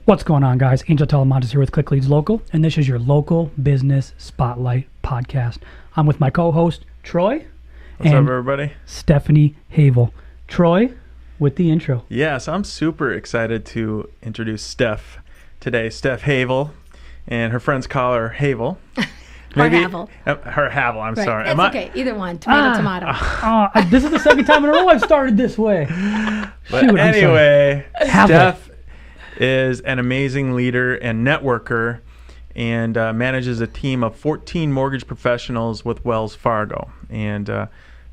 What's going on, guys? Angel Talamantes here with Click Leads Local, and this is your local business spotlight podcast. I'm with my co-host Troy. What's up, everybody? Stefani, Havel. Troy, with the intro. Yes, I'm super excited to introduce Steph today. Steph Havel, and her friends call her Havel. Maybe, Havel. Her Havel, I'm sorry. It's okay, either one. Tomato. This is the second time in a row I've started this way. But anyway, Steph is an amazing leader and networker and manages a team of 14 mortgage professionals with Wells Fargo. And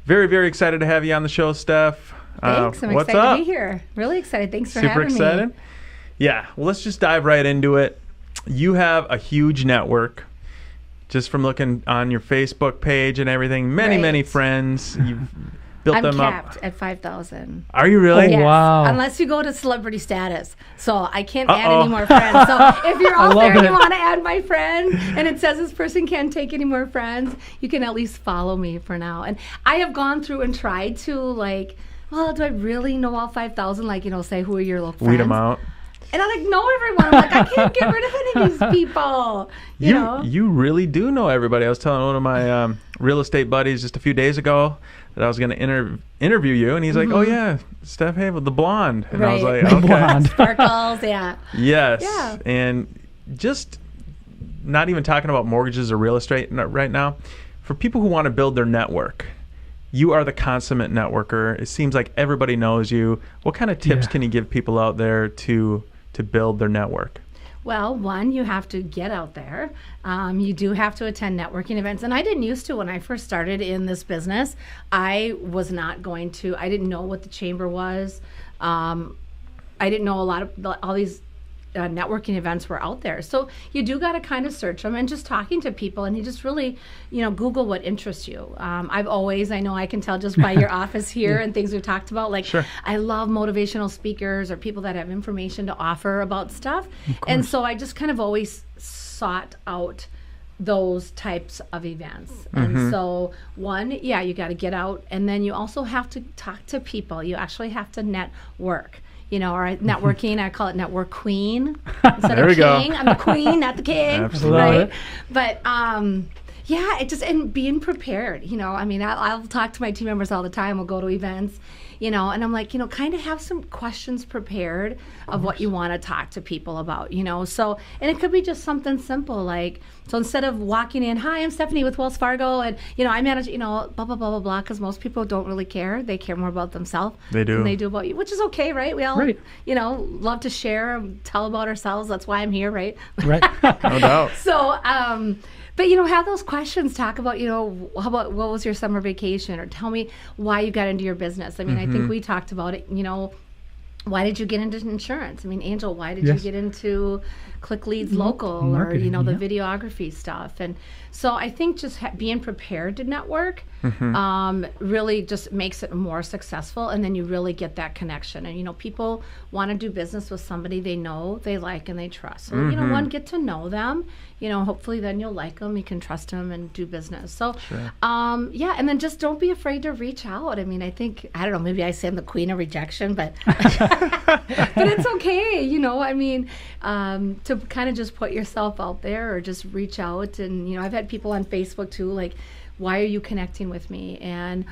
very, very excited to have you on the show, Steph. Thanks. I'm excited to be here. Really excited. Thanks for having me. Super excited? Yeah. Well, let's just dive right into it. You have a huge network. Just from looking on your Facebook page and everything, many friends. You've built them up. I'm capped at 5,000. Are you really? Oh, yes. wow. Unless you go to celebrity status. So I can't add any more friends. So if you're out there and you want to add my friend and it says this person can't take any more friends, you can at least follow me for now. And I have gone through and tried to do I really know all 5,000? Say who are your little friends? Weed them out. And I know everyone. I'm like, I can't get rid of any of these people. You know? You really do know everybody. I was telling one of my real estate buddies just a few days ago that I was going to interview you, and he's like, "Oh yeah, Steph Havel, the blonde." And I was like, "Okay." Blonde. Sparkles, yeah. Yes. Yeah. And just not even talking about mortgages or real estate right now. For people who want to build their network, you are the consummate networker. It seems like everybody knows you. What kind of tips can you give people out there to build their network? Well, one, you have to get out there. You do have to attend networking events. And I didn't used to when I first started in this business. I was not going to. I didn't know what the chamber was. I didn't know all these networking events were out there. So you do got to kind of search them and just talking to people, and you just really, Google what interests you. I know I can tell just by your office here and things we've talked about, I love motivational speakers or people that have information to offer about stuff. And so I just kind of always sought out those types of events. And so one, you got to get out, and then you also have to talk to people. You actually have to network. Or networking, I call it network queen instead of king. I'm the queen, not the king. Absolutely. Right? But and being prepared. I'll talk to my team members all the time. We'll go to events, and I'm like, kind of have some questions prepared of what you want to talk to people about, So, and it could be just something simple so instead of walking in, "Hi, I'm Stefani with Wells Fargo, and I manage, blah blah blah blah blah," because most people don't really care. They care more about themselves than they do about you, which is okay, right? We all, love to share, tell about ourselves. That's why I'm here, right? Right. No doubt. So, but have those questions. Talk about, how about what was your summer vacation, or tell me why you got into your business. I think we talked about it. Why did you get into insurance? Angel, why did you get into Click Leads Local marketing, or the videography stuff? And so I think just being prepared to network really just makes it more successful, and then you really get that connection. And people want to do business with somebody they know, they like, and they trust. So one, get to know them. Hopefully then you'll like them, you can trust them, and do business. So and then just don't be afraid to reach out. I don't know, maybe I say I'm the queen of rejection, but but it's okay. To kind of just put yourself out there, or just reach out. And I've had people on Facebook too, like, "Why are you connecting with me?" And,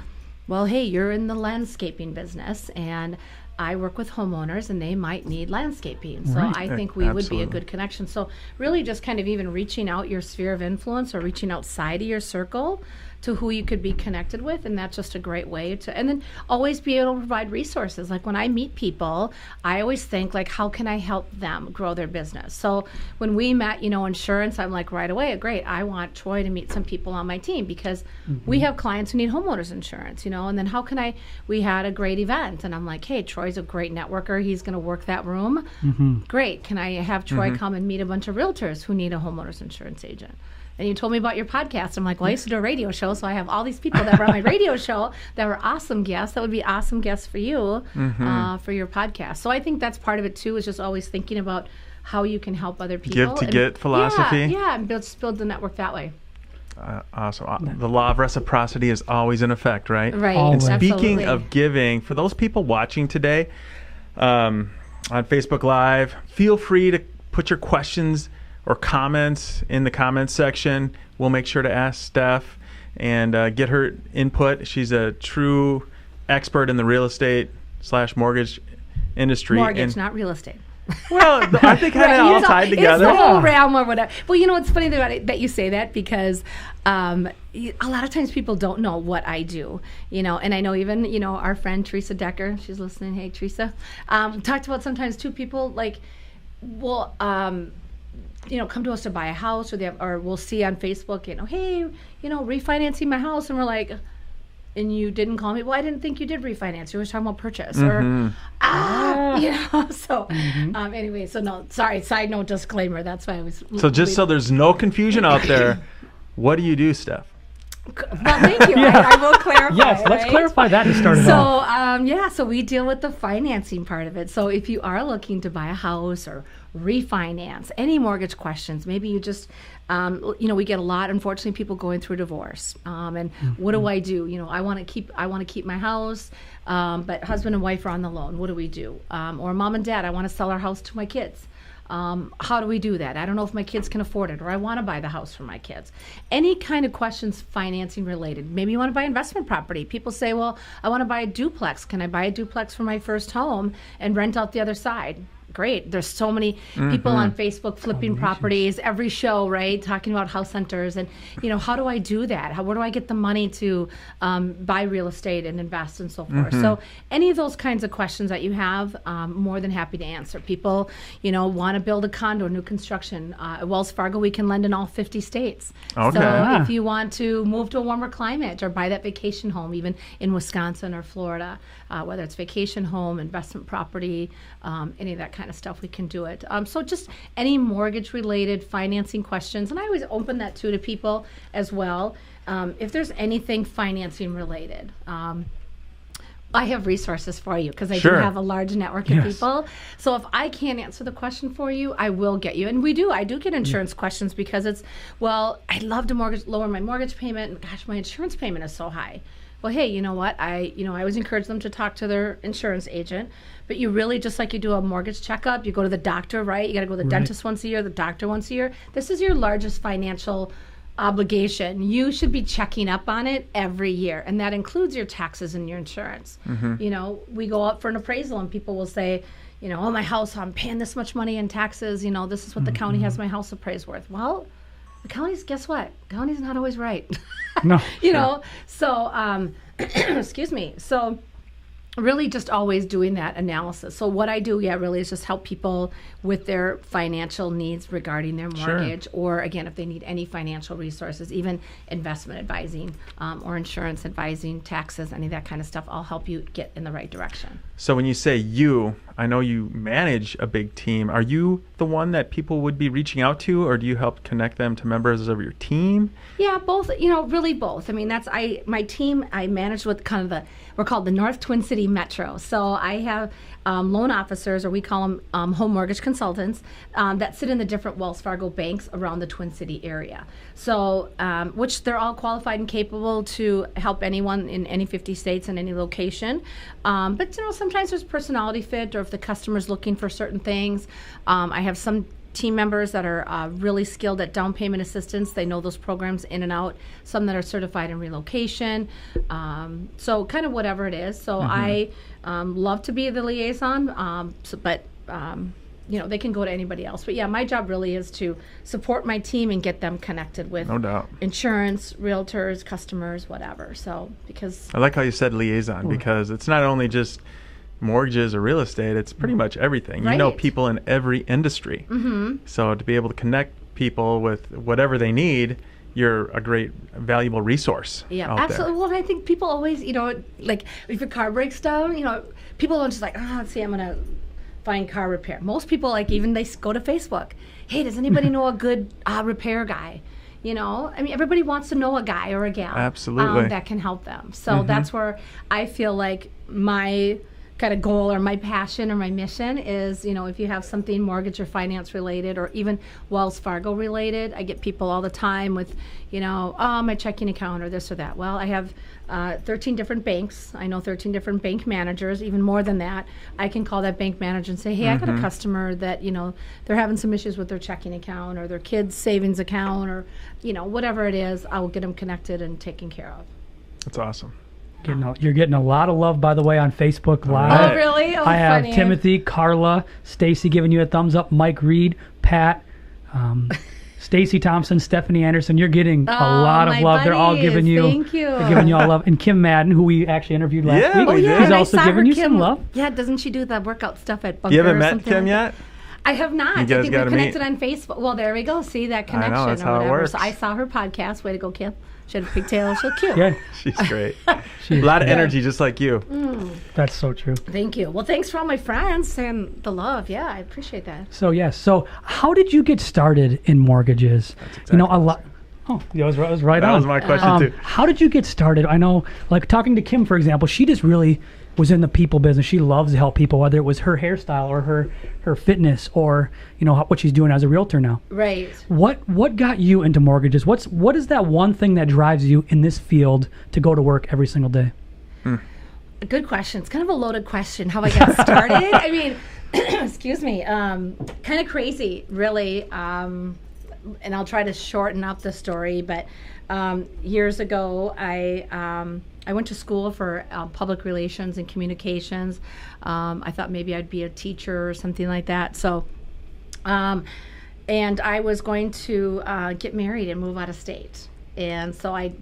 well, hey, you're in the landscaping business, and I work with homeowners, and they might need landscaping. So I think we would be a good connection. So really just kind of even reaching out your sphere of influence, or reaching outside of your circle to who you could be connected with, and that's just a great way to, and then always be able to provide resources. Like when I meet people, I always think how can I help them grow their business? So when we met, insurance, I'm like right away, great, I want Troy to meet some people on my team, because we have clients who need homeowners insurance, and then we had a great event, and I'm like, hey, Troy's a great networker, he's going to work that room. Great, can I have Troy come and meet a bunch of realtors who need a homeowners insurance agent? And you told me about your podcast. I'm like, well, I used to do a radio show, so I have all these people that were on my radio show that were awesome guests. That would be awesome guests for you for your podcast. So I think that's part of it too, is just always thinking about how you can help other people. Give to get philosophy. Yeah, and build the network that way. Awesome. The law of reciprocity is always in effect, right? Right. Always. And speaking Absolutely. of giving, for those people watching today, on Facebook Live. Feel free to put your questions or comments in the comments section. We'll make sure to ask Steph and get her input. She's a true expert in the real estate / mortgage industry. Mortgage, not real estate. Well, I think kind of all tied together. It's the whole realm or whatever. Well, you know what's funny about it, that you say that, because a lot of times people don't know what I do, and I know even, our friend Teresa Decker, she's listening. Hey, Teresa. Talked about sometimes too, people will, come to us to buy a house, or we'll see on Facebook, hey, refinancing my house. And we're like, and you didn't call me? Well, I didn't think you did refinance. You were talking about purchase. Or, so anyway, so no, sorry, side note disclaimer. That's why I was. So just so there's no confusion out there, what do you do, Steph? Well, thank you. I will clarify. Yes, let's clarify that to start it off. So we deal with the financing part of it. So if you are looking to buy a house or refinance, any mortgage questions, maybe you just, we get a lot, unfortunately, people going through divorce. And what do I do? I want to keep my house, but husband and wife are on the loan. What do we do? Or mom and dad, I want to sell our house to my kids. How do we do that? I don't know if my kids can afford it, or I want to buy the house for my kids. Any kind of questions financing related. Maybe you want to buy investment property. People say, well, I want to buy a duplex. Can I buy a duplex for my first home and rent out the other side? Great. There's so many people on Facebook flipping properties, every show, right? Talking about house hunters. And, how do I do that? Where do I get the money to buy real estate and invest and so forth? So any of those kinds of questions that you have, more than happy to answer. People, want to build a condo, new construction. At Wells Fargo, we can lend in all 50 states. Okay. So if you want to move to a warmer climate or buy that vacation home, even in Wisconsin or Florida, whether it's vacation home, investment property, any of that kind of stuff, we can do it. So just any mortgage related financing questions, and I always open that to people as well. If there's anything financing related, I have resources for you, because I do have a large network of people. So if I can't answer the question for you, I will get you. And I do get insurance questions, because it's, well, I'd love to lower my mortgage payment, and gosh, my insurance payment is so high. Well, hey, you know what? I always encourage them to talk to their insurance agent. But you really, just like you do a mortgage checkup, you go to the doctor, right? You got to go to the dentist once a year, the doctor once a year. This is your largest financial obligation. You should be checking up on it every year, and that includes your taxes and your insurance. We go out for an appraisal, and people will say, oh, my house, I'm paying this much money in taxes. This is what the county has my house appraised worth. Well, the county's, guess what? The county's not always right. No. So, excuse me. So really just always doing that analysis. So what I do, really is just help people with their financial needs regarding their mortgage, or again, if they need any financial resources, even investment advising, or insurance advising, taxes, any of that kind of stuff. I'll help you get in the right direction. So when you say you, I know you manage a big team. Are you the one that people would be reaching out to, or do you help connect them to members of your team? Yeah, both. Really both. I mean, my team. I manage with kind of we're called the North Twin City Metro. So I have loan officers, or we call them home mortgage consultants, that sit in the different Wells Fargo banks around the Twin City area. So, which they're all qualified and capable to help anyone in any 50 states and any location. But sometimes there's personality fit, or if the customer's looking for certain things. I have some team members that are really skilled at down payment assistance. They know those programs in and out. Some that are certified in relocation. So kind of whatever it is. So I love to be the liaison, but they can go to anybody else. But my job really is to support my team and get them connected with insurance, realtors, customers, whatever. So because I like how you said liaison, because it's not only just mortgages or real estate, it's pretty much everything. Right. You know people in every industry. So to be able to connect people with whatever they need, you're a great, valuable resource. Yeah, out absolutely. there. Well, I think people always, like if your car breaks down, people don't just like, let's see, I'm going to find car repair. Most people, even they go to Facebook. Hey, does anybody know a good repair guy? Everybody wants to know a guy or a gal. Absolutely. That can help them. So that's where I feel like my kind of goal or my passion or my mission is, if you have something mortgage or finance related or even Wells Fargo related, I get people all the time with, my checking account or this or that. Well, I have 13 different banks. I know 13 different bank managers, even more than that. I can call that bank manager and say, hey, I got a customer that, they're having some issues with their checking account or their kid's savings account or, whatever it is, I will get them connected and taken care of. That's awesome. You're getting a lot of love, by the way, on Facebook Live. Right. Oh, really? Oh, I have funny. Timothy, Carla, Stacy giving you a thumbs up, Mike Reed, Pat, Stacy Thompson, Stephanie Anderson. You're getting a lot of my love. They're all giving you, Thank you. they're giving you all love. And Kim Madden, who we actually interviewed last Yeah, week, we did. she's and I also saw giving her, you Kim, some love. Yeah, doesn't she do the workout stuff at Bunker You haven't or met something Kim like yet? that? I have not. You guys I think gotta we connected meet. on Facebook. Well, there we go. See that I connection know, that's or how it whatever. works. So I saw her podcast. Way to go, Kim. She had pigtails. She's cute. Yeah, She's great. she's- A lot of energy, just like you. that's so true. Thank you. Well, thanks for all my friends and the love. Yeah, I appreciate that. So, yes. So, how did you get started in mortgages? exactly A lot. Oh, that was right That on. was my question, too. How did you get started? I know, like talking to Kim, for example, she just really was in the people business. She loves to help people, whether it was her hairstyle or her fitness or, what she's doing as a realtor now. Right. What got you into mortgages? What is that one thing that drives you in this field to go to work every single day? Good question. It's kind of a loaded question. How I got started. I mean, excuse me. Kind of crazy, really. And I'll try to shorten up the story. But years ago, I went to school for public relations and communications. I thought maybe I'd be a teacher or something like that. So, and I was going to get married and move out of state. And so I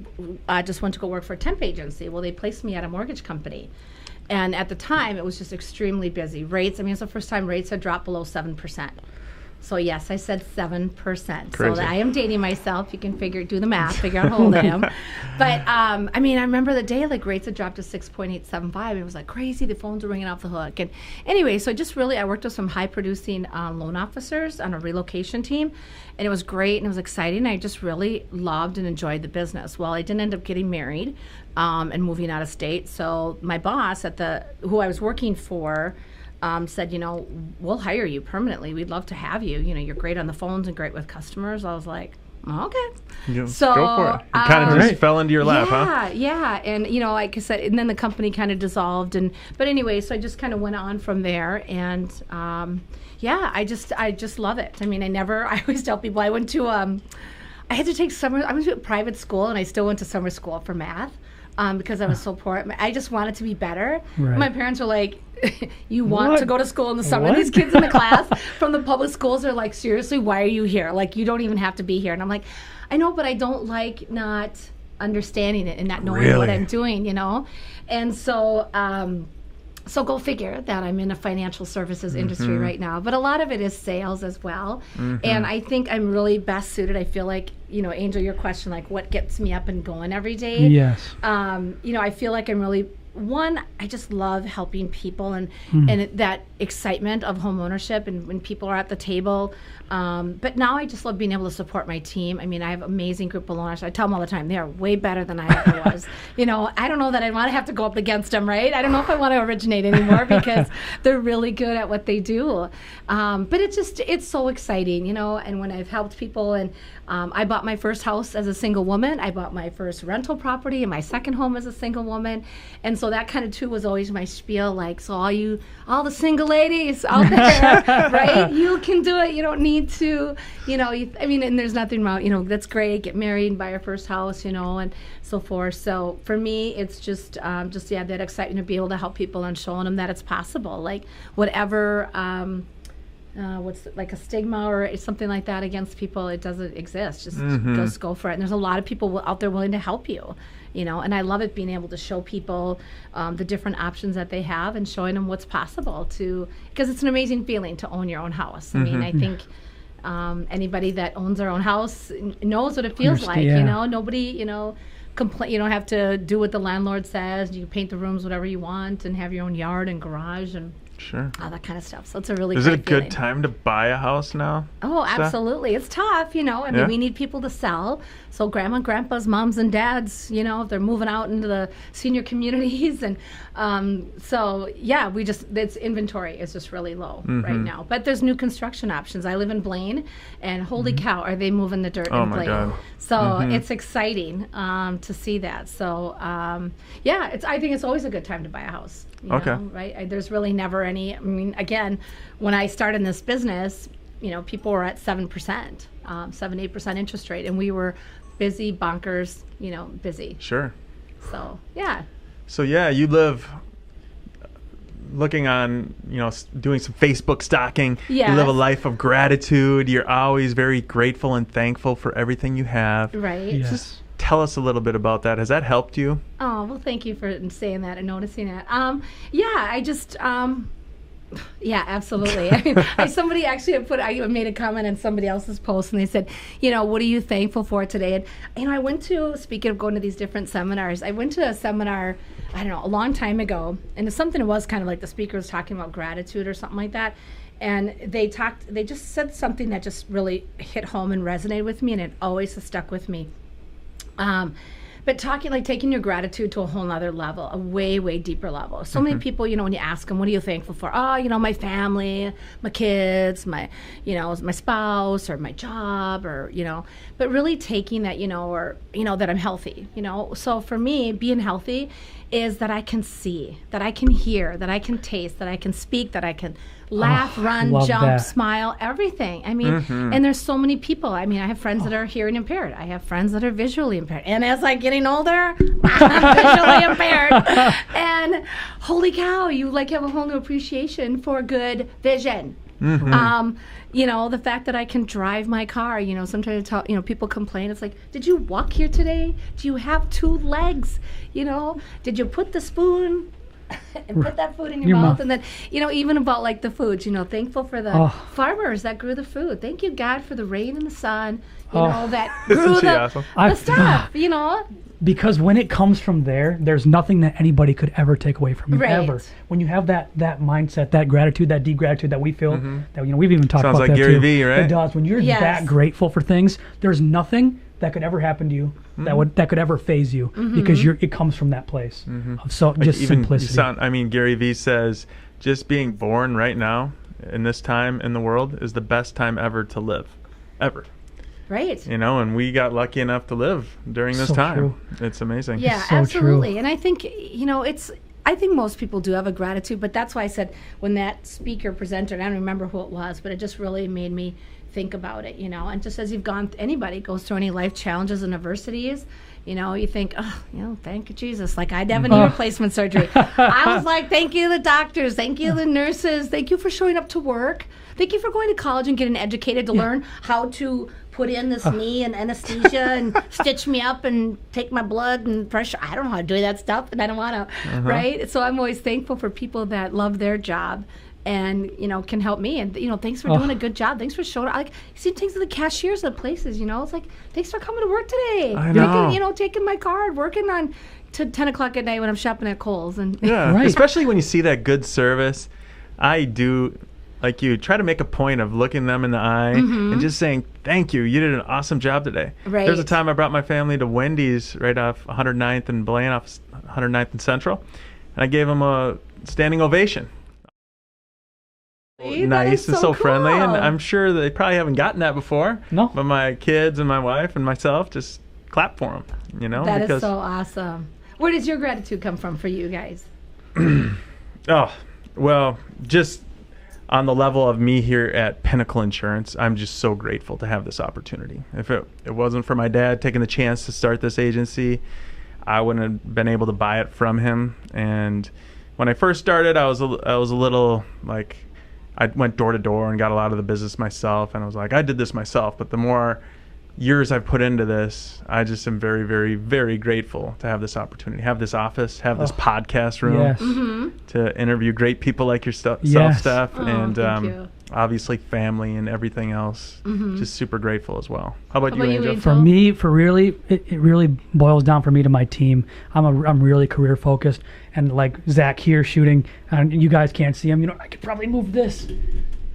just went to go work for a temp agency. Well, they placed me at a mortgage company. And at the time, it was just extremely busy. Rates, it's the first time rates had dropped below 7%. So yes, I said 7%. Crazy. So I am dating myself. You can do the math, figure out how old I am. But I remember the day rates had dropped to 6.875. It was like crazy. The phones were ringing off the hook. And anyway, so I worked with some high producing loan officers on a relocation team, and it was great and it was exciting. I just really loved and enjoyed the business. Well, I didn't end up getting married and moving out of state. So my boss who I was working for. Said, we'll hire you permanently. We'd love to have you. You're great on the phones and great with customers. I was like, okay. Yeah, So go for it. It kind of just Right. fell into your lap, huh? Yeah. And, like I said, and then the company kind of dissolved. But anyway, so I just kind of went on from there. And, I just love it. I always tell people I went to, I had to take I went to a private school, and I still went to summer school for math. Because I was so poor. I just wanted to be better. Right. My parents were like, you want What? to go to school in the summer? What? These kids in the class from the public schools are like, seriously, why are you here? You don't even have to be here. And I'm like, I know, but I don't like not understanding it and not knowing what Really? I'm doing, And so, so go figure that I'm in a financial services industry right now. But a lot of it is sales as well. And I think I'm really best suited. I feel like, Angel, your question, what gets me up and going every day? Yes. I feel like I'm really, I just love helping people and that excitement of home ownership and when people are at the table. But now I just love being able to support my team. I have an amazing group of owners. I tell them all the time, they are way better than I ever was. I don't know that I want to have to go up against them, right? I don't know if I want to originate anymore because they're really good at what they do. But it's so exciting, and when I've helped people and I bought my first house as a single woman. I bought my first rental property and my second home as a single woman. And so that kind of too was always my spiel, so all the single ladies out there, right? You can do it. You don't need to, and there's nothing wrong, that's great. Get married and buy your first house, and so forth. So for me, it's just that excitement to be able to help people and showing them that it's possible. Whatever, what's a stigma or something like that against people, it doesn't exist. Just go for it. And there's a lot of people out there willing to help you, and I love it being able to show people the different options that they have and showing them what's possible because it's an amazing feeling to own your own house. I think anybody that owns their own house knows what it feels like. Yeah. Nobody, complain. You don't have to do what the landlord says. You can paint the rooms whatever you want and have your own yard and garage and Sure. all that kind of stuff. So it's a really Is it a great good feeling. time to buy a house now? Oh, Steph? absolutely. It's tough, I mean, Yeah. we need people to sell. So grandma and grandpa's moms and dads, if they're moving out into the senior communities. And so, yeah, its inventory is just really low right now. But there's new construction options. I live in Blaine, and holy cow, are they moving the dirt Oh, in my Blaine. God. So it's exciting to see that. So, yeah, I think it's always a good time to buy a house. Okay. Right? There's really never any, again, when I started in this business, people were at 7%, 7-8% interest rate, and we were busy, bonkers, busy. Sure. So, yeah. So yeah, you live looking on, doing some Facebook stalking. Yes. You live a life of gratitude. You're always very grateful and thankful for everything you have. Right. Yes. Just tell us a little bit about that. Has that helped you? Oh, well, thank you for saying that and noticing that. Yeah, I just, yeah, absolutely. I mean, somebody actually I made a comment on somebody else's post, and they said, what are you thankful for today? And, I went to, speaking of going to these different seminars, I went to a seminar, I don't know, a long time ago, and it's something that was kind of like the speaker was talking about gratitude or something like that. And they just said something that just really hit home and resonated with me, and it always has stuck with me. But taking your gratitude to a whole nother level, a way, way deeper level. So many people, when you ask them, what are you thankful for? Oh, my family, my kids, my spouse, or my job, or, but really taking that, or, that I'm healthy, So for me, being healthy is that I can see, that I can hear, that I can taste, that I can speak, that I can laugh, run, jump, that. smile, everything. I mean, and there's so many people. I mean, I have friends that are hearing impaired. I have friends that are visually impaired. And as I'm getting older, I'm visually impaired. And holy cow, you have a whole new appreciation for good vision. The fact that I can drive my car, sometimes people complain. It's like, did you walk here today? Do you have 2 legs? Did you put the spoon and put that food in your mouth? And then, even about the foods, thankful for the farmers that grew the food. Thank you, God, for the rain and the sun, that grew the stuff, Because when it comes from there's nothing that anybody could ever take away from you, Right. ever. When you have that mindset, that gratitude, that deep gratitude that we feel, that we've even talked Sounds about like that Gary too. Vee, right? It does. When you're Yes. that grateful for things, there's nothing that could ever happen to you that could ever phase you, because it comes from that place of just simplicity. Gary Vee says just being born right now in this time in the world is the best time ever to live, ever. Right. And we got lucky enough to live during this So time. true. It's amazing. Yeah, So absolutely. true. And I think, I think most people do have a gratitude, but that's why I said when that speaker presented, I don't remember who it was, but it just really made me think about it, and just as anybody goes through any life challenges and adversities, you think, thank you, Jesus. Like I'd have a knee replacement surgery. I was like, thank you, the doctors. Thank you, the nurses. Thank you for showing up to work. Thank you for going to college and getting educated to learn how to put in this knee and anesthesia and stitch me up and take my blood and pressure. I don't know how to do that stuff, and I don't want to, right? So I'm always thankful for people that love their job and, can help me. And, thanks for doing a good job. Thanks for showing up. Like, see things to the cashiers at places, it's like, thanks for coming to work today. I know. Taking my card, working on to 10 o'clock at night when I'm shopping at Kohl's. And Yeah, Right. especially when you see that good service. I do, like you, try to make a point of looking them in the eye and just saying, thank you. You did an awesome job today. Right. There's a time I brought my family to Wendy's right off 109th and Blaine, off 109th and Central, and I gave them a standing ovation. See, that Nice is and so friendly, and cool. I'm sure they probably haven't gotten that before. No. But my kids and my wife and myself just clap for them, That because is so awesome. Where does your gratitude come from for you guys? Oh, well, just on the level of me here at Pinnacle Insurance, I'm just so grateful to have this opportunity. If it wasn't for my dad taking the chance to start this agency, I wouldn't have been able to buy it from him. And when I first started, I was a little like, I went door to door and got a lot of the business myself, and I was like, I did this myself. But the more years I've put into this, I just am very, very, very grateful to have this opportunity, have this office, have this podcast room Yes. to interview great people like yourself, Yes. Steph. Oh, And thank you. obviously family and everything else. Just super grateful as well. How about you, Angel? For me, it really boils down for me to my team. I'm really career focused, and like Zach here shooting, and you guys can't see him. I could probably move this.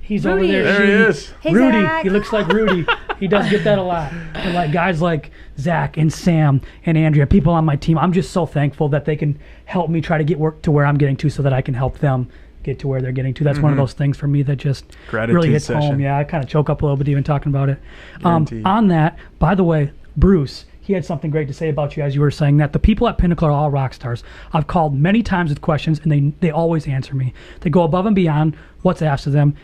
He's Rudy. over there. There he is. Hey, Rudy. Zach. He looks like Rudy. He does get that a lot. And like guys like Zach and Sam and Andrea, people on my team, I'm just so thankful that they can help me try to get work to where I'm getting to, so that I can help them get to where they're getting to. That's one of those things for me that just Gratitude really hits session. home. Yeah, I kind of choke up a little bit even talking about it. Guaranteed. On that, by the way, Bruce, he had something great to say about you as you were saying that. The people at Pinnacle are all rock stars. I've called many times with questions, and they always answer me. They go above and beyond what's asked of them.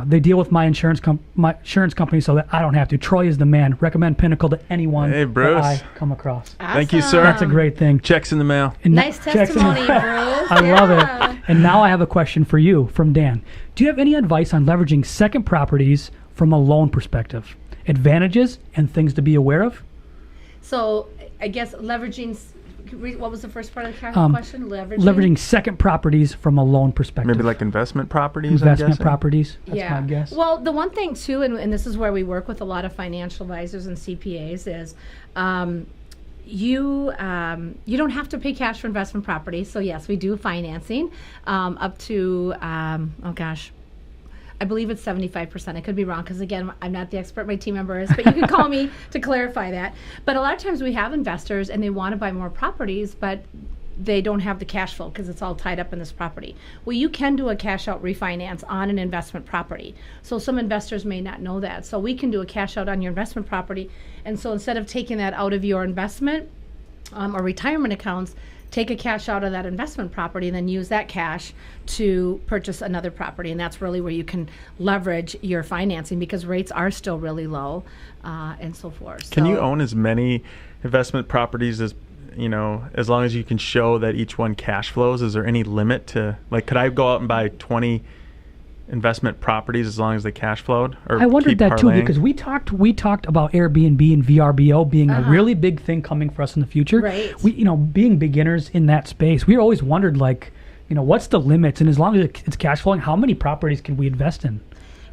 They deal with my insurance company so that I don't have to. Troy is the man. Recommend Pinnacle to anyone Hey, Bruce. that I come across. Thank you, sir. That's a great thing. Checks in the mail. And Nice checks in- testimony, Bruce. I love it. And now I have a question for you from Dan. Do you have any advice on leveraging second properties from a loan perspective? Advantages and things to be aware of? So I guess leveraging. What was the first part of the question? Leveraging second properties from a loan perspective. Maybe like investment properties, I'm investment guessing? properties. That's my guess. Well, the one thing too, and this is where we work with a lot of financial advisors and CPAs, is you don't have to pay cash for investment property. So yes, we do financing up to I believe it's 75%. I could be wrong because, again, I'm not the expert. My team member is, but you can call me to clarify that. But a lot of times we have investors and they want to buy more properties, but they don't have the cash flow because it's all tied up in this property. Well, you can do a cash out refinance on an investment property. So some investors may not know that. So we can do a cash out on your investment property. And so instead of taking that out of your investment or retirement accounts, take a cash out of that investment property and then use that cash to purchase another property. And that's really where you can leverage your financing because rates are still really low and so forth. Can you own as many investment properties as long as you can show that each one cash flows? Is there any limit to, like, could I go out and buy 20 investment properties as long as they cash flowed? Or I wondered keep that too parlaying? because we talked about Airbnb and VRBO being a really big thing coming for us in the future. Right. We being beginners in that space, we always wondered what's the limits, and as long as it's cash flowing, how many properties can we invest in?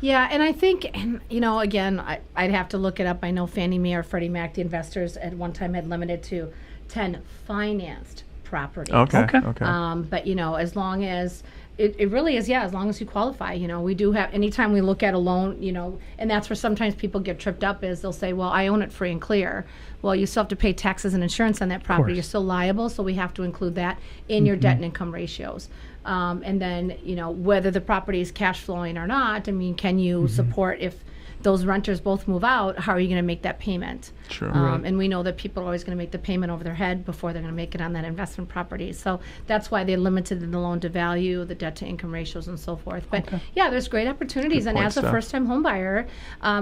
Yeah, and I think, again, I'd have to look it up. I know Fannie Mae or Freddie Mac, the investors at one time had limited to 10 financed properties. Okay. But, as long as it really is, as long as you qualify, we do have, anytime we look at a loan, and that's where sometimes people get tripped up is they'll say, well, I own it free and clear. Well, you still have to pay taxes and insurance on that property. You're still liable, so we have to include that in your debt and income ratios. And then, whether the property is cash flowing or not, can you support if those renters both move out, how are you going to make that payment? Sure. And we know that people are always going to make the payment over their head before they're going to make it on that investment property. So that's why they limited the loan to value, the debt to income ratios, and so forth. But there's great opportunities. Good And point, as a Steph. first-time home buyer,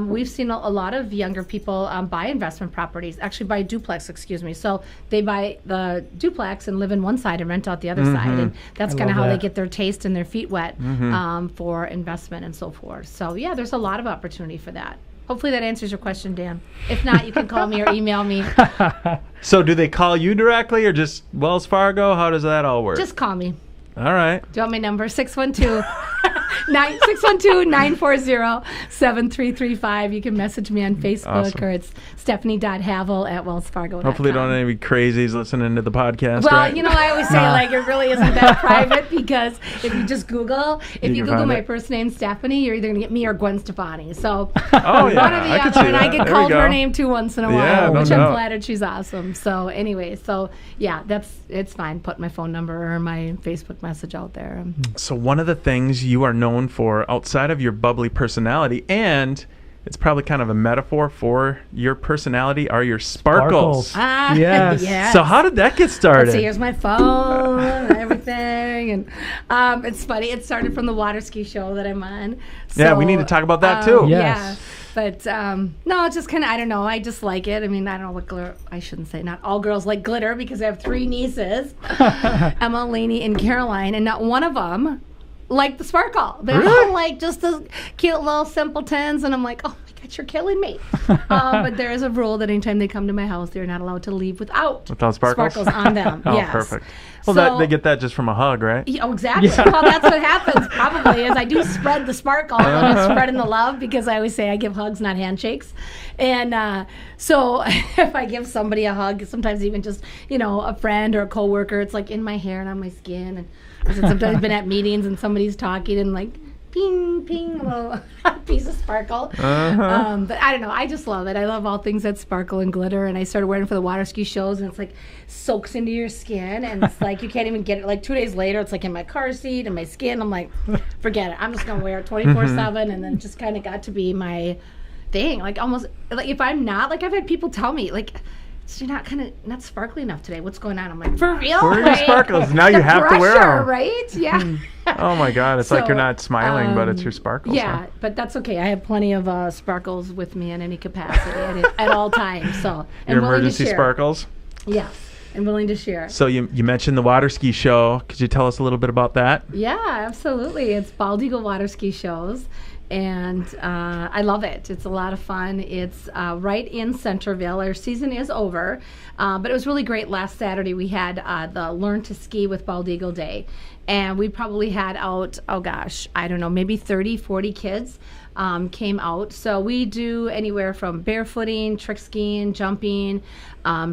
we've seen a lot of younger people buy investment properties, actually buy duplex, So they buy the duplex and live in one side and rent out the other side. And that's kind of how they get their taste and their feet wet for investment and so forth. So there's a lot of opportunity for that. Hopefully that answers your question, Dan. If not, you can call me or email me. So do they call you directly or just Wells Fargo? How does that all work? Just call me. All right. Do you want my number? 612-940-7335. You can message me on Facebook Awesome. or it's stephanie.havel@wellsfargo.com. Hopefully don't have any crazies listening to the podcast, Well, right? I always say, it really isn't that private because if you just Google, You can Google find my it. first name, Stefani, you're either going to get me or Gwen Stefani. So Oh, one yeah. or the I could other, see and that. I get There we called go. her name too once in a Yeah, while, no which I'm doubt. flattered she's awesome. So anyway, it's fine. Put my phone number or my Facebook message out there. So one of the things you are known for outside of your bubbly personality, and it's probably kind of a metaphor for your personality, are your sparkles. Yes. Yes. So how did that get started? Let's see, here's my phone and everything. And it's funny. It started from the water ski show that I'm on. Yeah, we need to talk about that too. Yes. Yeah. But no, it's just kind of, I don't know. I just like it. I mean, I don't know what glitter. I shouldn't say not all girls like glitter because I have 3 nieces, Emma, Lainey, and Caroline, and not one of them like the sparkle. They're all like just the cute little simpletons, and I'm like, oh my God, you're killing me. But there is a rule that anytime they come to my house, they're not allowed to leave without sparkles on them. Oh, yes. perfect. Well, So- they get that just from a hug, right? Oh, exactly. Yeah. Well, that's what happens probably is I do spread the sparkle and I'm spreading the love because I always say I give hugs, not handshakes. And so if I give somebody a hug, sometimes even just, a friend or a coworker, it's like in my hair and on my skin. And sometimes I've been at meetings and somebody's talking and like, ping, ping, a little piece of sparkle. But I don't know. I just love it. I love all things that sparkle and glitter. And I started wearing for the water ski shows, and it's like soaks into your skin, and it's like you can't even get it. Like 2 days later, it's like in my car seat and my skin. I'm like, forget it. I'm just gonna wear it 24/7, and then it just kind of got to be my thing. Like almost like if I'm not, like I've had people tell me like, so you're not sparkly enough today. What's going on? I'm like, for real? Where are your sparkles? Now you have to wear pressure, them. right? Yeah. Oh my God! It's like So, you're not smiling, but it's your sparkles. Yeah, huh? but that's okay. I have plenty of sparkles with me in any capacity at all times. So and Your willing to emergency share. sparkles. Yes, and willing to share. So you mentioned the water ski show. Could you tell us a little bit about that? Yeah, absolutely. It's Bald Eagle Water Ski Shows, and I love it. It's a lot of fun. It's right in Centerville. Our season is over, but it was really great. Last Saturday we had the Learn to Ski with Bald Eagle Day, and we probably had out, oh gosh, I don't know, maybe 30, 40 kids came out. So we do anywhere from barefooting, trick skiing, jumping,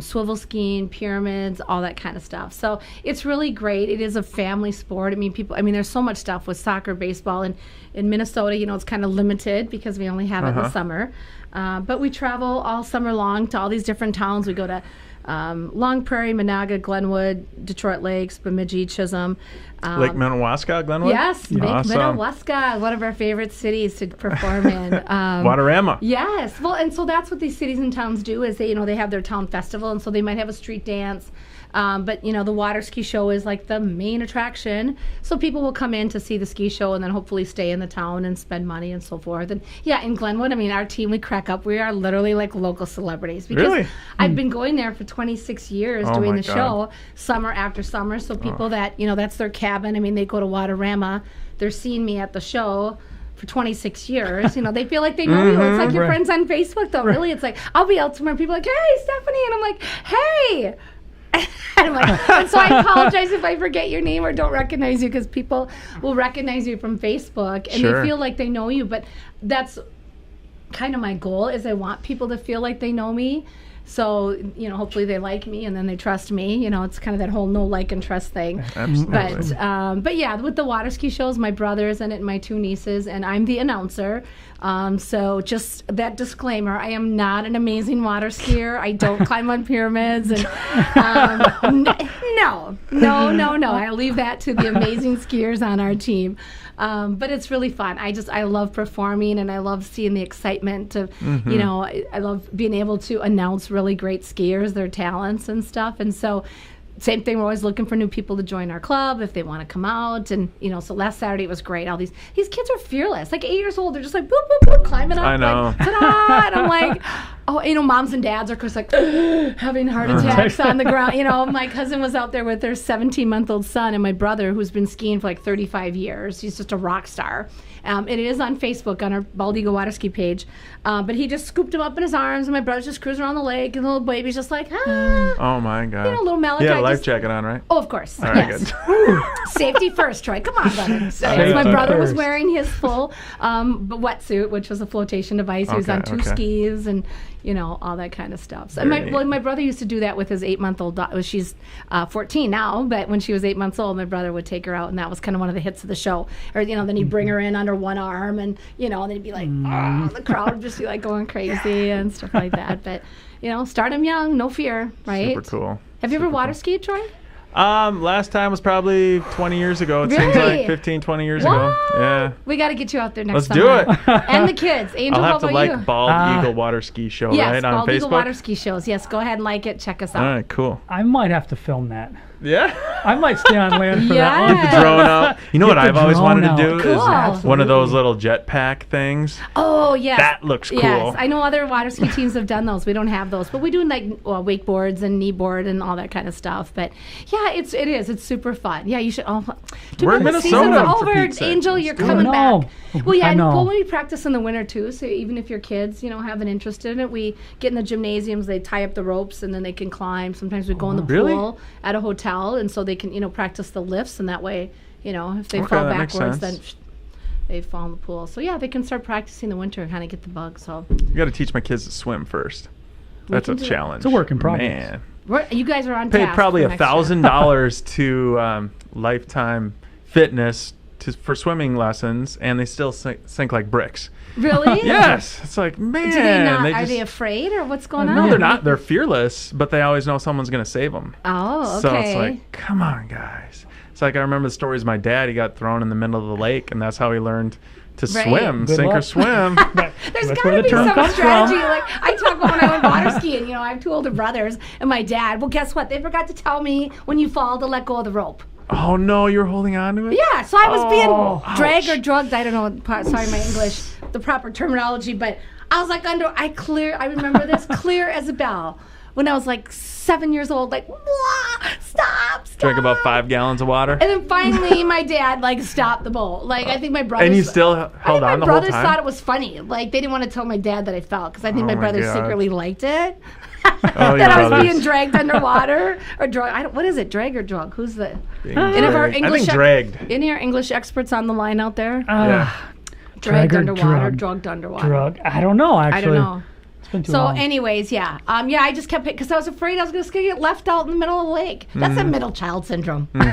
swivel skiing, pyramids, all that kind of stuff. So it's really great. It is a family sport. I mean, there's so much stuff with soccer, baseball, and in Minnesota, it's kind of limited because we only have it in the summer. But we travel all summer long to all these different towns. We go to Long Prairie, Monaga, Glenwood, Detroit Lakes, Bemidji, Chisholm. Lake Minnewaska, Glenwood? Yes, Lake Awesome. Minnewaska, one of our favorite cities to perform in. Waterama. Yes, well, and so that's what these cities and towns do is they have their town festival, and so they might have a street dance. But the water ski show is like the main attraction. So people will come in to see the ski show and then hopefully stay in the town and spend money and so forth. And yeah, in Glenwood, our team, we crack up. We are literally like local celebrities because Really? I've been going there for 26 years Oh doing my the God. show summer after summer. So people that, that's their cabin. They go to Waterama. They're seeing me at the show for 26 years. They feel like they know you. It's like your Right. friends on Facebook, though. Really, it's like I'll be out somewhere and people are like, hey, Stephanie. And I'm like, hey. And I'm like, and so I apologize if I forget your name or don't recognize you because people will recognize you from Facebook and Sure. they feel like they know you. But that's kind of my goal is I want people to feel like they know me. So, hopefully they like me and then they trust me. It's kind of that whole know, like, and trust thing. Absolutely. But yeah, with the water ski shows, my brother's in it and my two nieces, and I'm the announcer. So just that disclaimer, I am not an amazing water skier. I don't climb on pyramids. And no. I'll leave that to the amazing skiers on our team. But it's really fun. I love performing and I love seeing the excitement of, I love being able to announce really great skiers, their talents and stuff. And so same thing, we're always looking for new people to join our club if they want to come out. And, so last Saturday it was great. All these kids are fearless, like 8 years old. They're just like, boop, boop, boop, climbing up. I know. Like, ta-da! And I'm like, oh, moms and dads are, of course, like having heart attacks on the ground. My cousin was out there with their 17-month-old son and my brother, who's been skiing for like 35 years. He's just a rock star. It is on Facebook on our Bald Eagle Water Ski page. But he just scooped him up in his arms, and my brother's just cruising around the lake, and the little baby's just like, Oh my God. little Malachi. You had a life just- jacket on, right? Oh, of course. All right, yes. good. Safety first, Troy. Come on, brother. So, Safety my brother was first. wearing his full wetsuit, which was a flotation device. He was on two skis and, all that kind of stuff. So, Very neat. my brother used to do that with his 8-month-old daughter. She's 14 now, but when she was 8 months old, my brother would take her out, and that was kind of one of the hits of the show. Or, then he'd bring her in under one arm, and, and then he'd be like, the crowd would just be like going crazy and stuff like that. But, start them young, no fear, right? Super cool. Have you ever Super water cool. skied, Troy? Last time was probably 20 years ago. It seems Really? like 15, 20 years What? ago. Yeah. We got to get you out there Let's next do summer. it. And the kids. Angel, I'll how have to about like you? Bald Eagle Water Ski Show, Yes, right, on Bald Facebook? Eagle Water Ski Shows. Yes, go ahead and like it. Check us out. All right, cool. I might have to film that. Yeah? I might stay on land for that one. Yeah. Get the drone out. You know what I've always wanted to do Cool. is one of those little jetpack things. Oh, yes. That looks cool. Yes, I know other water ski teams have done those. We don't have those, but we do like wakeboards and kneeboard and all that kind of stuff. But yeah, it is. It's super fun. Yeah, you should. We're in the Minnesota, season's for over, Pete's sake. Angel. Let's You're do coming it. back. Well, yeah, I and know. well, we practice in the winter too. So even if your kids, have an interest in it, we get in the gymnasiums. They tie up the ropes and then they can climb. Sometimes we go in the Really? pool at a hotel, and so they can practice the lifts, and that way, if they Okay, fall that makes backwards, sense. then they fall in the pool. So yeah, they can start practicing in the winter and kind of get the bug. So You got to teach my kids to swim first. That's a can do it. challenge. It's a work in progress. Man, you guys are on paid task probably for next year. $1,000 to Lifetime Fitness for swimming lessons, and they still sink like bricks. Really? Yes, it's like, man. Do they not? Are just- they afraid, or what's going on? No, they're not. They're fearless, but they always know someone's going to save them. Oh, okay. So it's like, come on, guys. It's like I remember the stories of my dad. He got thrown in the middle of the lake, and that's how he learned to Right. swim, Good sink or luck. swim. There's That's got where to the be term some comes strategy. from. Like I talk about when I went water skiing. I have two older brothers and my dad. Well, guess what? They forgot to tell me when you fall to let go of the rope. Oh no, you're holding on to it? Yeah, so I was being dragged ouch. or drugged. I don't know. Sorry, my English, the proper terminology, but I was like I remember this clear as a bell. When I was like 7 years old, like, wah, stop. Drank about 5 gallons of water. And then finally, my dad stopped the boat. Like I think my brothers. And you still held on the my whole brothers time? thought it was funny. Like they didn't want to tell my dad that I fell because I think Oh my my brothers God. secretly liked it. Oh, that your I was brothers. being dragged underwater or drug. What is it? Drag or drug? Who's the? Being Any of our dragged. I English think dragged. Any of our English experts on the line out there? Yeah. Dragged drag or underwater, drug? drugged underwater. Drug. I don't know, actually. I don't know. It's been too So, long. anyways, yeah, I just kept it because I was afraid I was going to get left out in the middle of the lake. That's a middle child syndrome. I'm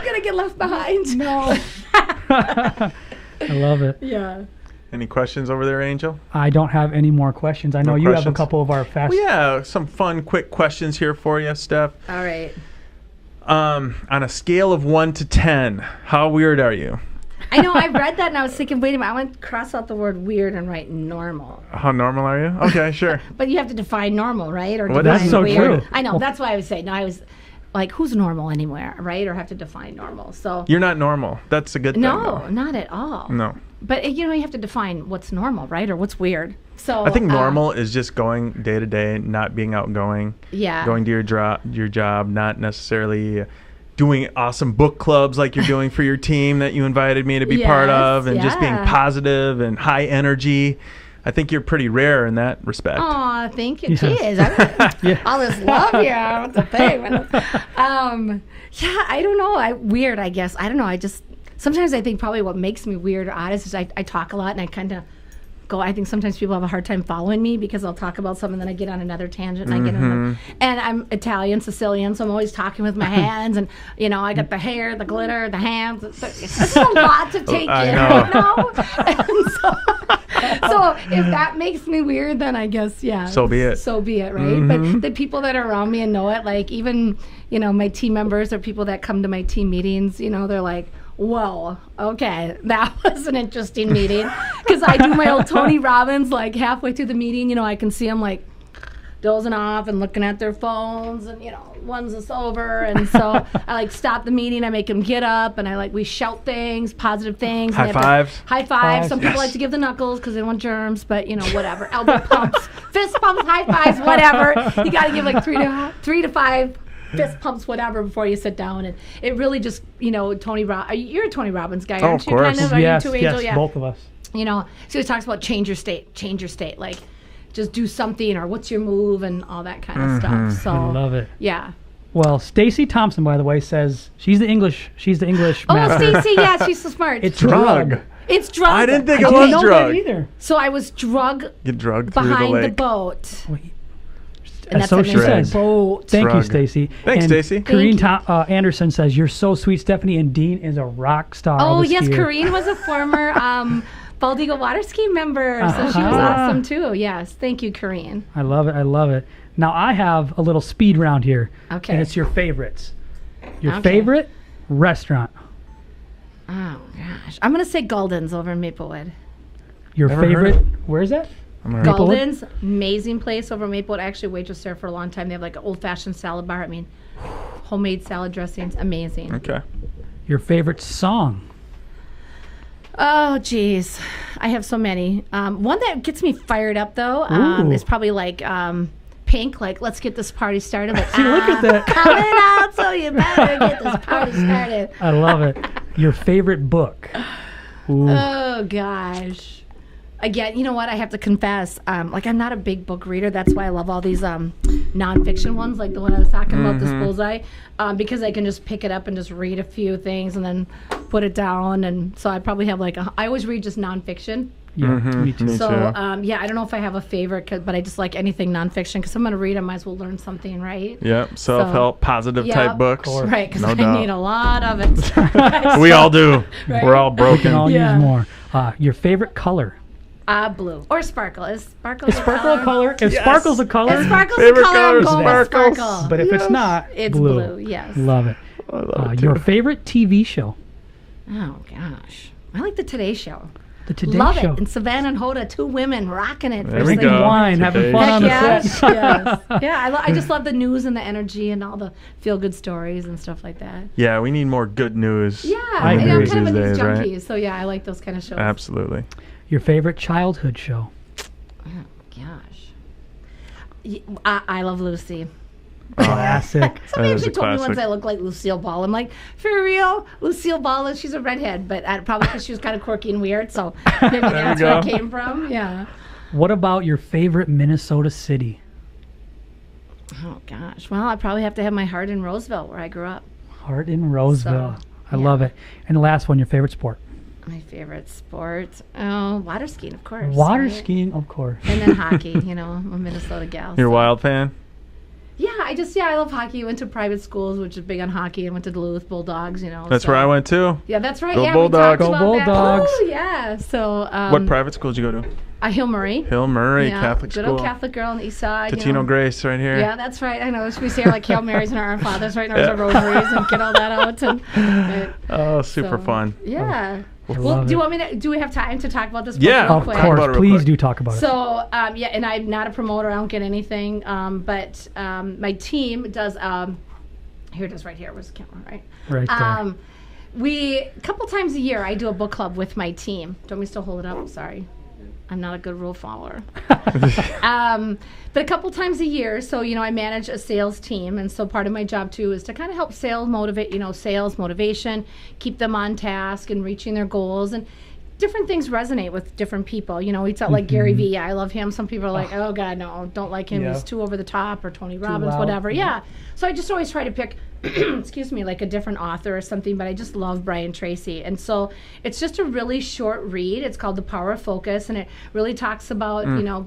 going to get left behind. No. I love it. Yeah. Any questions over there, Angel? I don't have any more questions. I know you have a questions? couple of our fast. Well, yeah, some fun, quick questions here for you, Steph. All right. On a scale of 1 to 10, how weird are you? I know. I read that and I was thinking, wait a minute. I want to cross out the word weird and write normal. How normal are you? Okay, sure. But you have to define normal, right? Or Well, define that's so weird. true. I know. That's why I would say no. I was like, who's normal anywhere, right? Or have to define normal. So You're not normal. That's a good thing. no, though. not at all. No. But you have to define what's normal, right? Or what's weird. So I think normal is just going day to day, not being outgoing. Yeah. Going to your job, not necessarily doing awesome book clubs like you're doing for your team that you invited me to be part Yes, of, and just being yeah. positive and high energy. I think you're pretty rare in that respect. Aw, thank you. Yes. Jeez, Yeah. all this love here. What's the thing? Yeah, I don't know. Weird, I guess. I don't know. Sometimes I think probably what makes me weird or odd is I talk a lot and I kind of go. I think sometimes people have a hard time following me because I'll talk about something and then I get on another tangent and I get on. And I'm Italian, Sicilian, so I'm always talking with my hands and I got the hair, the glitter, the hands. It's a lot to take I in, know. And so if that makes me weird, then I guess So be it. So be it, right? But the people that are around me and know it, like even my team members or people that come to my team meetings, they're like, whoa, okay, that was an interesting meeting. Because I do my old Tony Robbins, like halfway through the meeting, I can see them like dozing off and looking at their phones and, one's us over. And so I stop the meeting, I make them get up and we shout things, positive things. High and they have fives. to- High fives. Some people Yes. like to give the knuckles because they don't want germs, but whatever. Elbow pumps, fist pumps, high fives, whatever. You got to give like three to five fist pumps, whatever, before you sit down. And it really just, Tony you're a Tony Robbins guy, aren't of you? course. Kind of? Are Yes, you too, Angel? yes, Yeah. both of us. So he talks about change your state, like just do something or what's your move and all that kind of stuff. So I love it. Yeah. Well, Stacy Thompson, by the way, says she's the English Oh, master. Stacy, yeah, she's so smart. It's Drug. It's drug. I didn't think I it didn't was know drug. that either. So I was drug Get drugged through the behind the lake. boat. Wait. And that's So the she name of the says. boat. Thank you, Drug. Stacy. Thanks, And Stacy. Corrine Thank Anderson says, you're so sweet, Stephanie, and Dean is a rock star. Oh, of a yes, skier." Corrine was a former Bald Eagle water ski member, so she was Uh-huh. awesome too. Yes, thank you, Corrine. I love it. I love it. Now, I have a little speed round here. Okay. And it's your favorites. Your Okay. favorite restaurant. Oh gosh, I'm gonna say Golden's over in Maplewood. Your Never heard favorite. of Where is that? I'm gonna- Maplewood? Golden's, amazing place over in Maplewood. I actually waitressed there for a long time. They have like an old-fashioned salad bar. I mean, homemade salad dressings, amazing. Okay. Your favorite song? Oh, geez. I have so many. One that gets me fired up, though, Ooh. is probably like Pink, like, let's get this party started. Like, See, look at that. Coming out, so you better get this party started. I love it. Your favorite book? Ooh. Oh, gosh. Again, you know what? I have to confess, like, I'm not a big book reader. That's why I love all these nonfiction ones, like the one I was talking about, this Bullseye, because I can just pick it up and just read a few things and then put it down. And so I probably have like, I always read just nonfiction. Yeah, me too. So, yeah, I don't know if I have a favorite, but I just like anything nonfiction because I'm going to read, I might as well learn something, right? Yep. Self-help, positive type books. Right, because No I doubt. need a lot of it. We all do. Right. We're all We broken. can all Yeah. use more. Your favorite color? Blue. Or sparkle. Is sparkle Is sparkle a color? If sparkle's a color, If sparkle's Favorite a color, I'm color, going with sparkles. sparkle. but if it's not, It's blue, yes. Love it. I love it Your too. favorite TV show? Oh, gosh. I like the Today Show. The Today Love Show. it. And Savannah and Hoda, two women rocking it. There first we thing. go. Wine, having Today fun on the Heck set. yes, yes. Yeah, I just love the news and the energy and all the feel-good stories and stuff like that. Yeah, we need more good news. Yeah, I and I'm agree. kind of a news These days, junkie, right? so yeah, I like those kind of shows. Absolutely. Your favorite childhood show? Oh, gosh. I love Lucy. Classic. Sometimes is they a told me once classic. I look like Lucille Ball. I'm like, for real? Lucille Ball, is she's a redhead, but probably because she was kind of quirky and weird, so maybe that's where it go. came from. Yeah. What about your favorite Minnesota city? Oh, gosh. Well, I probably have to have my heart in Roseville, where I grew up. Heart in Roseville. So, I yeah. love it. And the last one, your favorite sport? My favorite sport? Oh, water skiing, of course. Water right? skiing, of course. And then hockey, you know, I'm a Minnesota gal. You're a so. Wild fan? Yeah, I love hockey. Went to private schools, which is big on hockey, and went to Duluth Bulldogs, you know. That's so. where I went too. Yeah, that's right. Go yeah, Bulldogs. we Go talked about Bulldogs. that. Oh, yeah. So, What private school did you go to? Hill Murray. Hill Murray Yeah, Catholic good School. old Catholic girl on the east side. Totino you know. Grace right here. Yeah, that's right. I know. We say like Hail Marys and Our Fathers, right? And our rosaries and get all that out. And, Oh, super so, fun. Yeah. I Well, love do you it. want me to? Do we have time to talk about this? Yeah, real Of quick? Talk about course. it real Please quick. do talk about it. So, yeah, and I'm not a promoter. I don't get anything. But my team does. Here it is, right here. Where's the camera? Right. Right there. A couple times a year, I do a book club with my team. Don't we still hold it up? Sorry. I'm not a good rule follower. But a couple times a year, so, you know, I manage a sales team. And so part of my job, too, is to kind of help sales motivate, sales motivation, keep them on task and reaching their goals. And different things resonate with different people. You know, we talk like Gary Vee. I love him. Some people are like, oh, God, no, don't like him. Yeah. He's too over the top, or Tony Robbins, loud. whatever. Yeah. So I just always try to pick, excuse me, like a different author or something, but I just love Brian Tracy. And so it's just a really short read. It's called The Power of Focus, and it really talks about,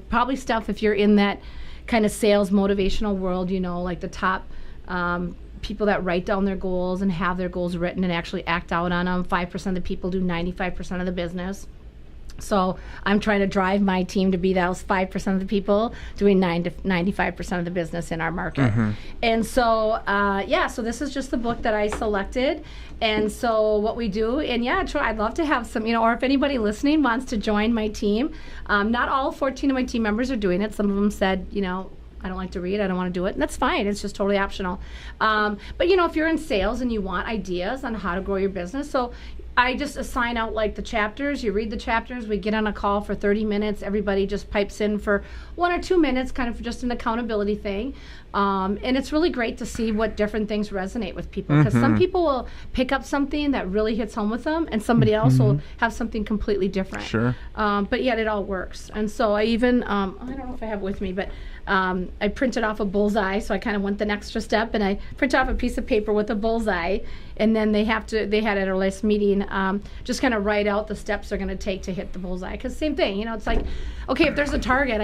probably stuff if you're in that kind of sales motivational world, like the top people that write down their goals and have their goals written and actually act out on them. 5% of the people do 95% of the business. So I'm trying to drive my team to be those 5% of the people doing 95% of the business in our market. And so, so this is just the book that I selected. And so what we do, and I'd love to have some, or if anybody listening wants to join my team, not all 14 of my team members are doing it. Some of them said, I don't like to read, I don't want to do it, and that's fine. It's just totally optional. But if you're in sales and you want ideas on how to grow your business, so I just assign out like the chapters. You read the chapters. We get on a call for 30 minutes. Everybody just pipes in for 1 or 2 minutes, kind of just an accountability thing. And it's really great to see what different things resonate with people, because some people will pick up something that really hits home with them, and somebody else will have something completely different. Sure. But yet it all works. And so I even, I don't know if I have it with me, but I printed off a bullseye, so I kind of went the extra step, and I printed off a piece of paper with a bullseye, and then they had at our last meeting, just kind of write out the steps they're going to take to hit the bullseye. Because same thing, it's like, okay, if there's a target,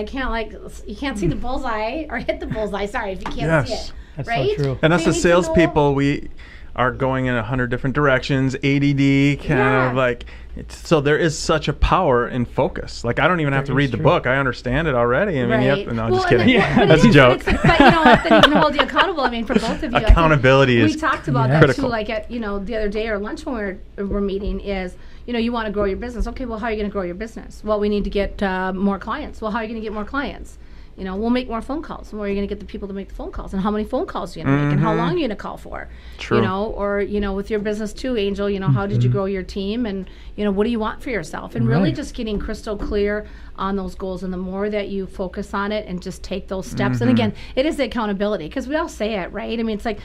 you can't see the bullseye or hit the bullseye. Sorry, if you can't see it. That's so right? true. And us So as you need to know- salespeople, we are going in 100 different directions, ADD, kind of like. So there is such a power in focus. Like, I don't even have to That read is the true. book. I understand it already. I mean, Right. no, Well, just kidding. and then- but That's it a is, joke. but you know what? Then you can hold you accountable. I mean, for both of you. I think Accountability is we talked about that critical. too. Like at the other day or lunch when we're meeting is you want to grow your business. Okay, well, how are you going to grow your business? Well, we need to get more clients. Well, how are you going to get more clients? we'll make more phone calls. Where are you going to get the people to make the phone calls? And how many phone calls are you going to make? And how long are you going to call for? True. Or, with your business too, Angel, how did you grow your team? And, what do you want for yourself? And really just getting crystal clear on those goals. And the more that you focus on it and just take those steps. And again, it is the accountability, because we all say it, right? I mean, it's like,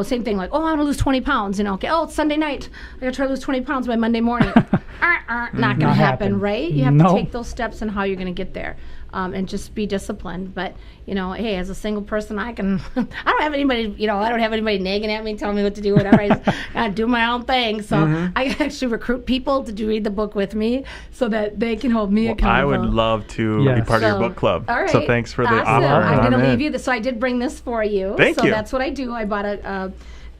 same thing, like, I want to lose 20 pounds. Okay, it's Sunday night. I got to try to lose 20 pounds by Monday morning. Not going to happen, right? You have to take those steps and how you're going to get there. And just be disciplined. But, hey, as a single person, I don't have anybody, I don't have anybody nagging at me, telling me what to do, whatever. I do my own thing. So I actually recruit people to read the book with me so that they can hold me accountable. I would love to be part of your book club. All right. So thanks for the offer. I'm going to leave you. So I did bring this for you. Thank you. So that's what I do. I bought a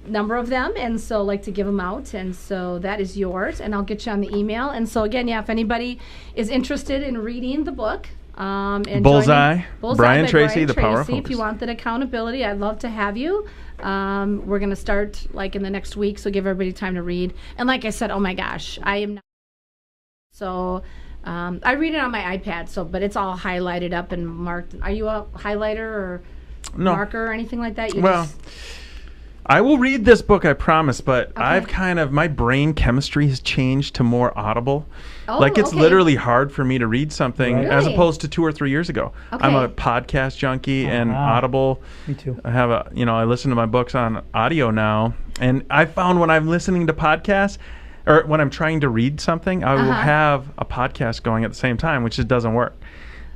number of them, and so like to give them out, and so that is yours, and I'll get you on the email. And so again, if anybody is interested in reading the book, and Bullseye, Brian Tracy, Brian the Power of Tracy. If Focus. you want that accountability, I'd love to have you. We're going to start like in the next week, so give everybody time to read. And like I said, oh my gosh, I am not. So I read it on my iPad, but it's all highlighted up and marked. Are you a highlighter or marker or anything like that? I will read this book, I promise, but I've my brain chemistry has changed to more audible. It's literally hard for me to read something as opposed to 2 or 3 years ago. I'm a podcast junkie and Audible. Me too. I have I listen to my books on audio now, and I found when I'm listening to podcasts or when I'm trying to read something, I will have a podcast going at the same time, which just doesn't work.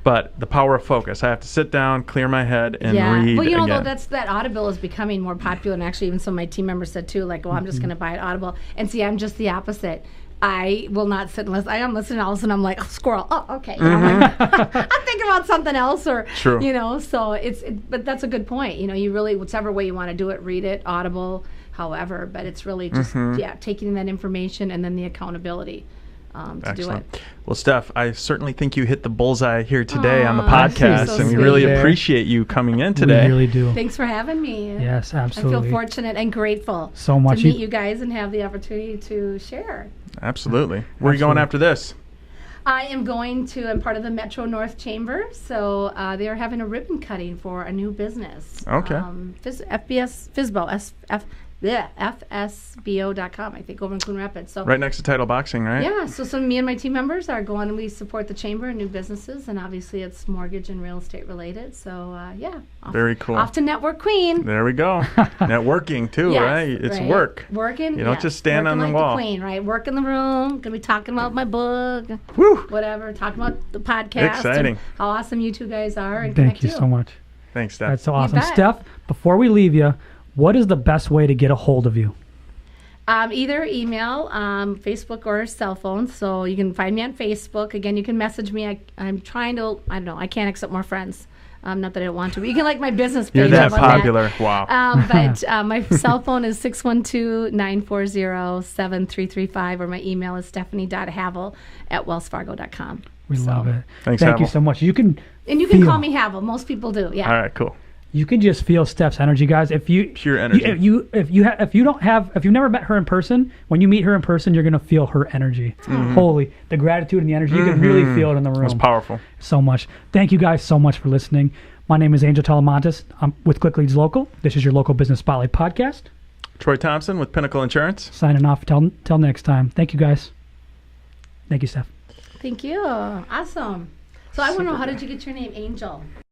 But the power of focus. I have to sit down, clear my head, and read Well, again. that Audible is becoming more popular, and actually even some of my team members said too, like, I'm just going to buy it Audible. And see, I'm just the opposite. I will not sit unless I am listening. All of a sudden, I'm like, squirrel. Oh, okay. I'm thinking about something else, or So but that's a good point. You really, whichever way you want to do it, read it Audible, however. But it's really just taking that information and then the accountability. To do it. Well, Steph, I certainly think you hit the bullseye here today on the podcast, so and we sweet. really appreciate you coming in today. We really do. Thanks for having me. Yes, absolutely. I feel fortunate and grateful so much to meet you guys and have the opportunity to share. Absolutely. Where are you going after this? I am I'm part of the Metro North Chamber, so they are having a ribbon cutting for a new business. Okay. FSBO.com, I think, over in Coon Rapids. So right next to Title Boxing, right? Yeah, so me and my team members are going, and we support the chamber and new businesses, and obviously it's mortgage and real estate related. So very cool. Off to Network Queen. There we go. Networking too, right? It's work. Working. You don't just stand on the like wall. The queen, right? Work in the room. Gonna be talking about my book. Woo! Whatever. Talking about the podcast. Exciting. And how awesome you two guys are. And Thank you so much. Thanks, Steph. That's so awesome. Steph, before we leave you, what is the best way to get a hold of you? Either email, Facebook, or cell phone. So you can find me on Facebook. Again, you can message me. I'm trying to, I don't know, I can't accept more friends. Not that I don't want to, but you can like my business page. You're that popular. Wow. But my cell phone is 612-940-7335, or my email is stephanie.havel@wellsfargo.com. We love it. Thanks, Thank Havel. you so much. You can call me Havel. Most people do. Yeah. All right, cool. You can just feel Steph's energy, guys. Pure energy. If you've never met her in person, when you meet her in person, you're gonna feel her energy. Holy, the gratitude and the energy, you can really feel it in the room. It's powerful. So much. Thank you guys so much for listening. My name is Angel Talamantes. I'm with Click Leads Local. This is your local business spotlight podcast. Troy Thompson with Pinnacle Insurance. Signing off. Till next time. Thank you, guys. Thank you, Steph. Thank you. Awesome. So I want to know, how did you get your name, Angel?